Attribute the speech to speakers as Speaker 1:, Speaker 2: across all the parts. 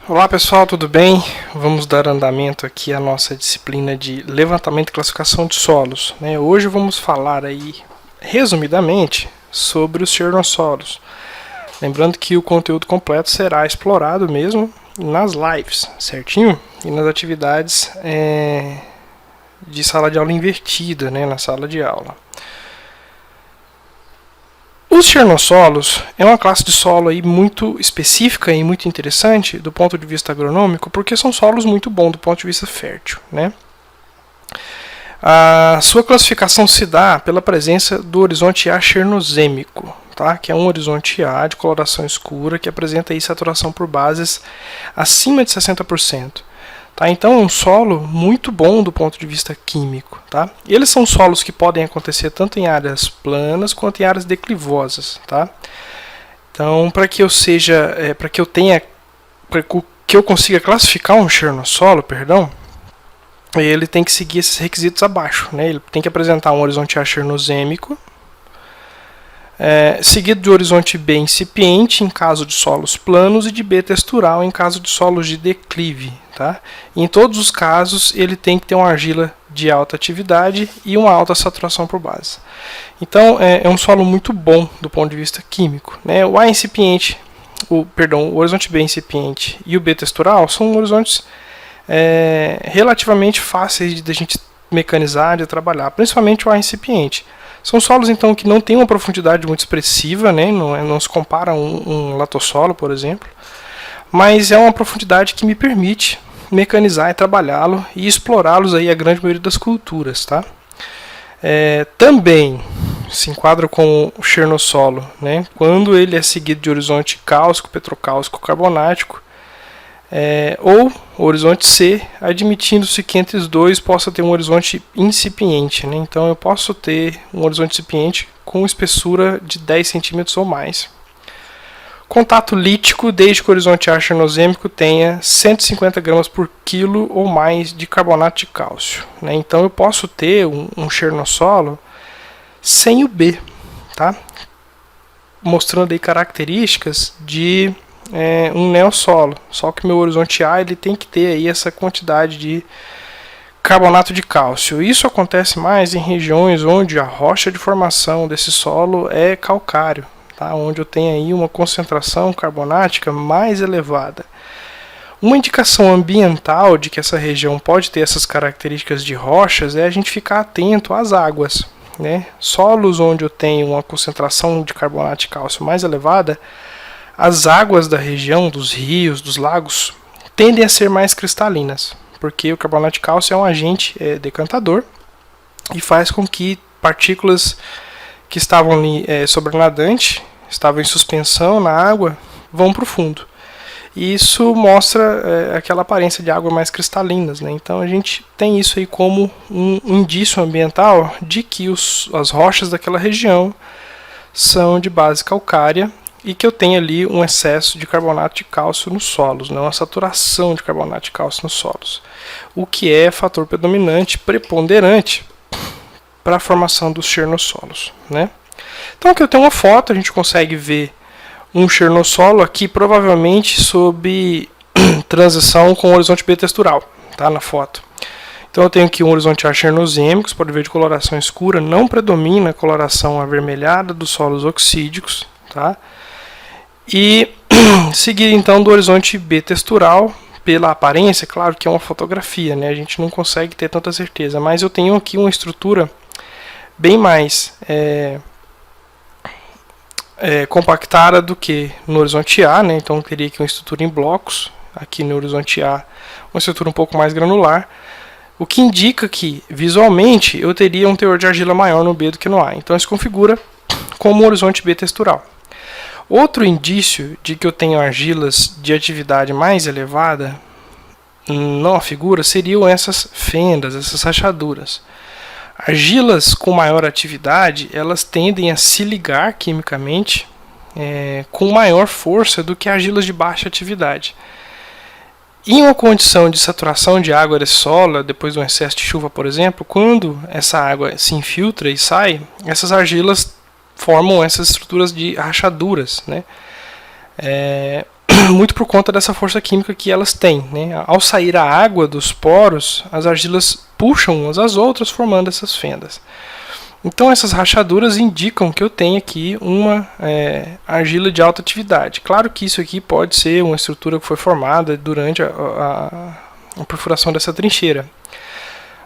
Speaker 1: Olá pessoal, tudo bem? Vamos dar andamento aqui à nossa disciplina de levantamento e classificação de solos. Hoje vamos falar aí, resumidamente, sobre os xernossolos. Lembrando que o conteúdo completo será explorado mesmo nas lives, certinho? E nas atividades de sala de aula invertida, na sala de aula. Os xernossolos é uma classe de solo aí muito específica e muito interessante do ponto de vista agronômico, porque são solos muito bons do ponto de vista fértil, A sua classificação se dá pela presença do horizonte A xernosêmico, que é um horizonte A de coloração escura que apresenta aí saturação por bases acima de 60%. Então é um solo muito bom do ponto de vista químico. E eles são solos que podem acontecer tanto em áreas planas quanto em áreas declivosas. Então, para que eu consiga classificar um xernossolo, ele tem que seguir esses requisitos abaixo. Ele tem que apresentar um horizonte A xernosêmico, seguido de horizonte B incipiente em caso de solos planos e de B textural em caso de solos de declive. Em todos os casos ele tem que ter uma argila de alta atividade e uma alta saturação por base. Então é um solo muito bom do ponto de vista químico. O A incipiente, o horizonte B incipiente e o B textural são horizontes relativamente fáceis de a gente mecanizar, de trabalhar, principalmente o A incipiente. São solos então que não têm uma profundidade muito expressiva, não se compara a um latossolo, por exemplo, mas é uma profundidade que me permite mecanizar e trabalhá-lo e explorá-los aí a grande maioria das culturas. Também se enquadra com o xernossolo, quando ele é seguido de horizonte cálcico, petrocálcico, carbonático, ou horizonte C, admitindo-se que entre os dois possa ter um horizonte incipiente. Então eu posso ter um horizonte incipiente com espessura de 10 centímetros ou mais. Contato lítico desde que o horizonte A xernosêmico tenha 150 gramas por quilo ou mais de carbonato de cálcio. Então eu posso ter um xernossolo sem o B, mostrando aí características de um neossolo, só que meu horizonte A ele tem que ter aí essa quantidade de carbonato de cálcio. Isso acontece mais em regiões onde a rocha de formação desse solo é calcário, onde eu tenho aí uma concentração carbonática mais elevada. Uma indicação ambiental de que essa região pode ter essas características de rochas é a gente ficar atento às águas. Solos onde eu tenho uma concentração de carbonato de cálcio mais elevada, as águas da região, dos rios, dos lagos, tendem a ser mais cristalinas, porque o carbonato de cálcio é um agente decantador e faz com que partículas que estavam ali sobrenadante, estavam em suspensão na água, vão para o fundo. E isso mostra aquela aparência de água mais cristalinas. Então a gente tem isso aí como um indício ambiental de que as rochas daquela região são de base calcária e que eu tenho ali um excesso de carbonato de cálcio nos solos, uma saturação de carbonato de cálcio nos solos, o que é fator predominante, preponderante para a formação dos xernossolos. Então aqui eu tenho uma foto, a gente consegue ver um xernossolo aqui provavelmente sob transição com o horizonte B textural, na foto. Então eu tenho aqui um horizonte A xernosêmico, você pode ver de coloração escura, não predomina a coloração avermelhada dos solos oxídicos, E seguir então do horizonte B textural, pela aparência, claro que é uma fotografia, a gente não consegue ter tanta certeza, mas eu tenho aqui uma estrutura bem mais compactada do que no horizonte A, então eu teria aqui uma estrutura em blocos, aqui no horizonte A uma estrutura um pouco mais granular, o que indica que visualmente eu teria um teor de argila maior no B do que no A, então isso configura como um horizonte B textural. Outro indício de que eu tenho argilas de atividade mais elevada na figura seriam essas fendas, essas rachaduras. Argilas com maior atividade, elas tendem a se ligar quimicamente com maior força do que argilas de baixa atividade. Em uma condição de saturação de água desse solo, depois de um excesso de chuva, por exemplo, quando essa água se infiltra e sai, essas argilas formam essas estruturas de rachaduras, né? Muito por conta dessa força química que elas têm, né? Ao sair a água dos poros, as argilas puxam umas às outras, formando essas fendas. Então essas rachaduras indicam que eu tenho aqui uma argila de alta atividade. Claro que isso aqui pode ser uma estrutura que foi formada durante a perfuração dessa trincheira.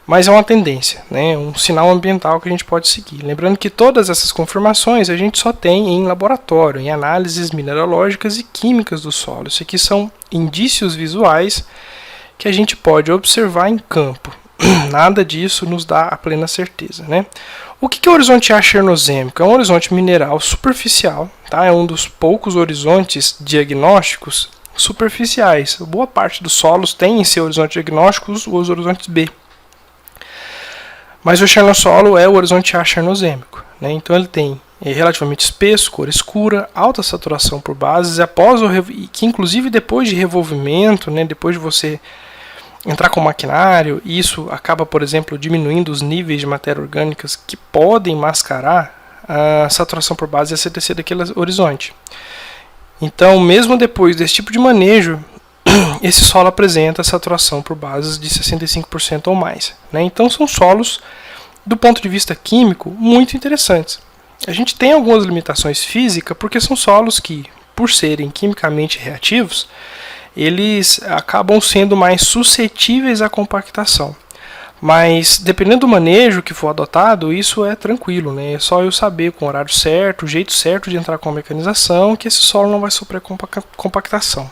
Speaker 1: Mas é uma tendência, né? Um sinal ambiental que a gente pode seguir. Lembrando que todas essas confirmações a gente só tem em laboratório, em análises mineralógicas e químicas do solo. Isso aqui são indícios visuais que a gente pode observar em campo. Nada disso nos dá a plena certeza, né? O que é o horizonte A chernozêmico? É um horizonte mineral superficial, tá? É um dos poucos horizontes diagnósticos superficiais. Boa parte dos solos tem em seu horizonte diagnóstico os horizontes B. Mas o chernossolo é o horizonte A chernozêmico, né? Então ele tem relativamente espesso, cor escura, alta saturação por bases, que inclusive depois de revolvimento, né, depois de você entrar com o maquinário, isso acaba, por exemplo, diminuindo os níveis de matéria orgânicas que podem mascarar a saturação por base e a CTC daquele horizonte. Então, mesmo depois desse tipo de manejo, esse solo apresenta saturação por bases de 65% ou mais, né? Então, são solos, do ponto de vista químico, muito interessantes. A gente tem algumas limitações físicas, porque são solos que, por serem quimicamente reativos, eles acabam sendo mais suscetíveis à compactação. Mas, dependendo do manejo que for adotado, isso é tranquilo, né? É só eu saber com o horário certo, o jeito certo de entrar com a mecanização, que esse solo não vai sofrer compactação.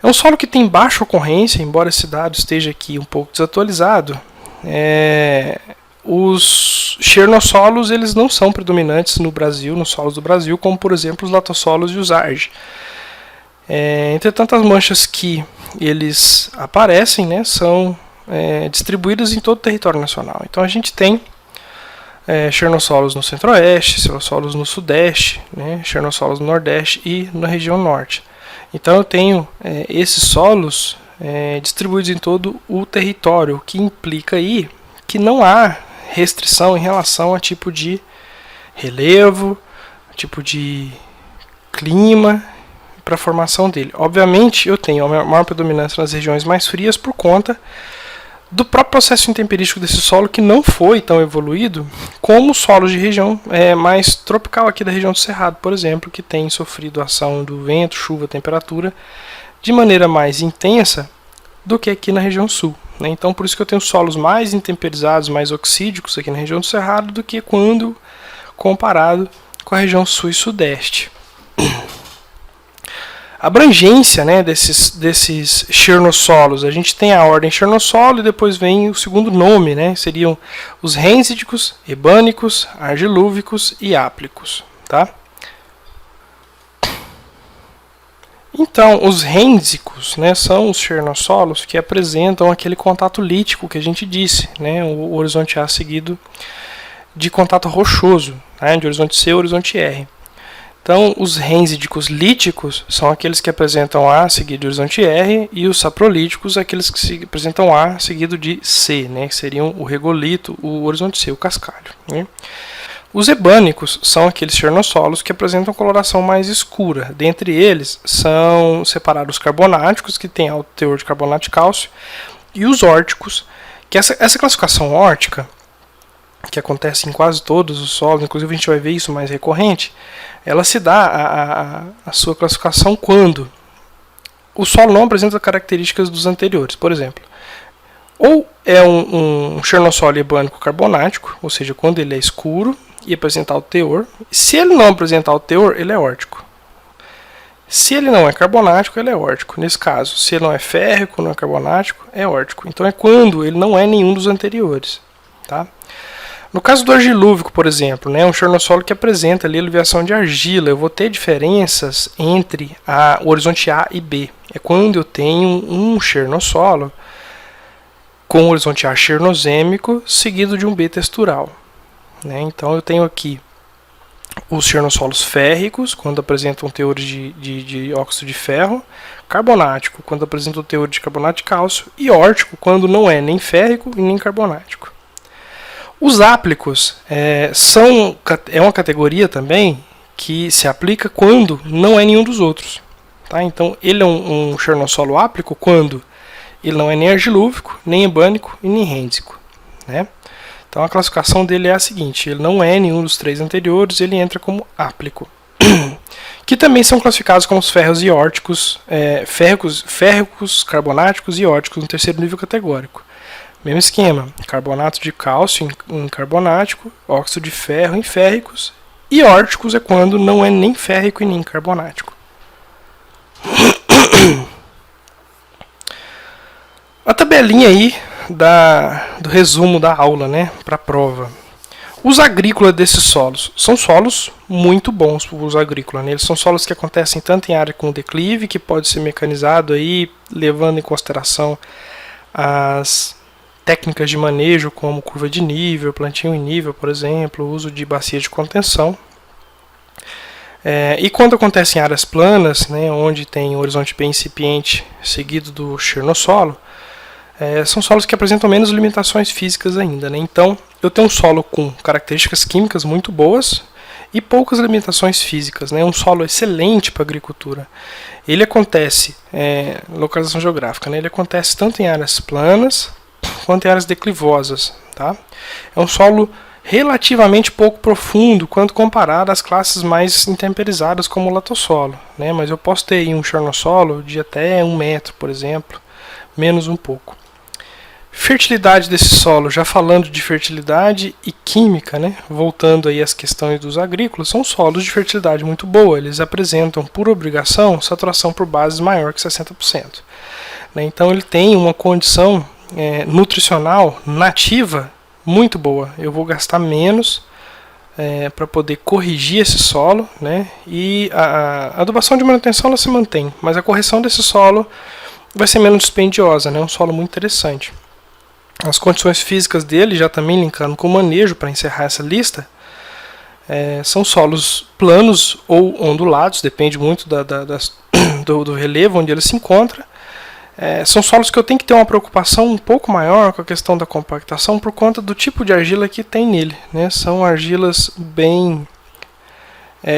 Speaker 1: É um solo que tem baixa ocorrência, embora esse dado esteja aqui um pouco desatualizado. Os chernossolos eles não são predominantes no Brasil, nos solos do Brasil, como por exemplo os latossolos e os arge. Entretanto, as manchas que eles aparecem, né, são distribuídas em todo o território nacional. Então a gente tem chernossolos no centro-oeste, chernossolos no sudeste, né, chernossolos no nordeste e na região norte. Então eu tenho esses solos distribuídos em todo o território, o que implica aí que não há restrição em relação a tipo de relevo, tipo de clima para a formação dele. Obviamente eu tenho a maior predominância nas regiões mais frias por conta do próprio processo intemperístico desse solo, que não foi tão evoluído como os solos de região mais tropical aqui da região do Cerrado, por exemplo, que tem sofrido a ação do vento, chuva, temperatura de maneira mais intensa do que aqui na região sul, né? Então por isso que eu tenho solos mais intemperizados, mais oxídicos aqui na região do Cerrado do que quando comparado com a região sul e sudeste. A abrangência, né, desses chernossolos, a gente tem a ordem chernossolo e depois vem o segundo nome, né, seriam os rensídicos, ebânicos, argilúvicos e áplicos, tá? Então, os rensídicos, né, são os chernossolos que apresentam aquele contato lítico que a gente disse, né, o horizonte A seguido de contato rochoso, né, de horizonte C e horizonte R. Então, os rensídicos líticos são aqueles que apresentam A seguido de horizonte R, e os saprolíticos aqueles que apresentam A seguido de C, né, que seriam o regolito, o horizonte C, o cascalho, né? Os ebânicos são aqueles chernossolos que apresentam coloração mais escura. Dentre eles são separados os carbonáticos, que têm alto teor de carbonato de cálcio, e os órticos, que essa classificação órtica, que acontece em quase todos os solos, inclusive a gente vai ver isso mais recorrente, ela se dá a sua classificação quando o solo não apresenta características dos anteriores. Por exemplo, ou é um chernossolo ebânico carbonático, ou seja, quando ele é escuro e apresentar o teor. Se ele não apresentar o teor, ele é órtico. Se ele não é carbonático, ele é órtico. Nesse caso, se ele não é férrico, não é carbonático, é órtico. Então é quando ele não é nenhum dos anteriores, tá? No caso do argilúvico, por exemplo, né, um chernossolo que apresenta ali aliviação de argila, eu vou ter diferenças entre o horizonte A e B. É quando eu tenho um chernossolo com o horizonte A chernozêmico seguido de um B textural, né? Então eu tenho aqui os xernossolos férricos, quando apresentam teores de óxido de ferro, carbonático, quando apresentam teor de carbonato de cálcio, e órtico, quando não é nem férrico e nem carbonático. Os áplicos é uma categoria também que se aplica quando não é nenhum dos outros. Tá? Então, ele é um xernossolo áplico quando ele não é nem argilúvico, nem ebânico e nem rênsico, né? Então a classificação dele é a seguinte: ele não é nenhum dos três anteriores, ele entra como áplico. Que também são classificados como os ferros e órticos, férricos, carbonáticos e órticos no terceiro nível categórico. Mesmo esquema: carbonato de cálcio em carbonático, óxido de ferro em férricos, e órticos é quando não é nem férrico e nem carbonático. A tabelinha aí do resumo da aula, né, para a prova. Os agrícolas desses solos são solos muito bons para o uso agrícola, né? Eles são solos que acontecem tanto em área com declive, que pode ser mecanizado aí, levando em consideração as técnicas de manejo, como curva de nível, plantio em nível, por exemplo, uso de bacia de contenção. E quando acontece em áreas planas, né, onde tem um horizonte bem incipiente seguido do xernossolo, são solos que apresentam menos limitações físicas ainda, né? Então, eu tenho um solo com características químicas muito boas e poucas limitações físicas, né? Um solo excelente para agricultura. Ele acontece, localização geográfica, né? Ele acontece tanto em áreas planas quanto em áreas declivosas, tá? É um solo relativamente pouco profundo quando comparado às classes mais intemperizadas como o latossolo, né? Mas eu posso ter aí um xernossolo de até 1 metro, por exemplo, menos um pouco. Fertilidade desse solo, já falando de fertilidade e química, né? Voltando aí às questões dos agrícolas, são solos de fertilidade muito boa. Eles apresentam, por obrigação, saturação por bases maior que 60%. Né? Então ele tem uma condição nutricional nativa muito boa. Eu vou gastar menos para poder corrigir esse solo, né? E a adubação de manutenção ela se mantém, mas a correção desse solo vai ser menos dispendiosa, né? Um solo muito interessante. As condições físicas dele, já também linkando com o manejo para encerrar essa lista, são solos planos ou ondulados, depende muito do relevo onde ele se encontra. São solos que eu tenho que ter uma preocupação um pouco maior com a questão da compactação por conta do tipo de argila que tem nele, né? São argilas bem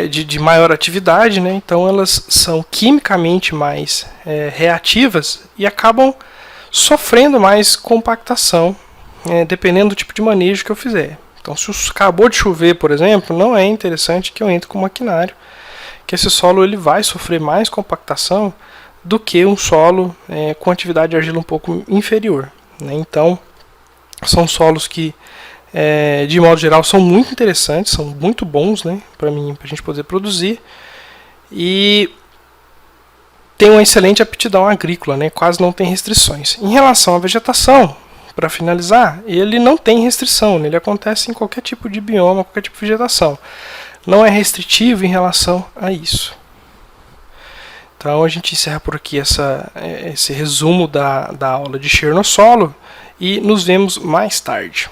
Speaker 1: de maior atividade, né? Então elas são quimicamente mais reativas e acabam sofrendo mais compactação, dependendo do tipo de manejo que eu fizer. Então, se acabou de chover, por exemplo, não é interessante que eu entre com o maquinário, que esse solo ele vai sofrer mais compactação do que um solo com atividade de argila um pouco inferior, né? Então, são solos que, de modo geral, são muito interessantes, são muito bons, né, para a gente poder produzir, e tem uma excelente aptidão agrícola, né? Quase não tem restrições. Em relação à vegetação, para finalizar, ele não tem restrição, né? Ele acontece em qualquer tipo de bioma, qualquer tipo de vegetação. Não é restritivo em relação a isso. Então a gente encerra por aqui esse resumo da aula de xernossolo e nos vemos mais tarde.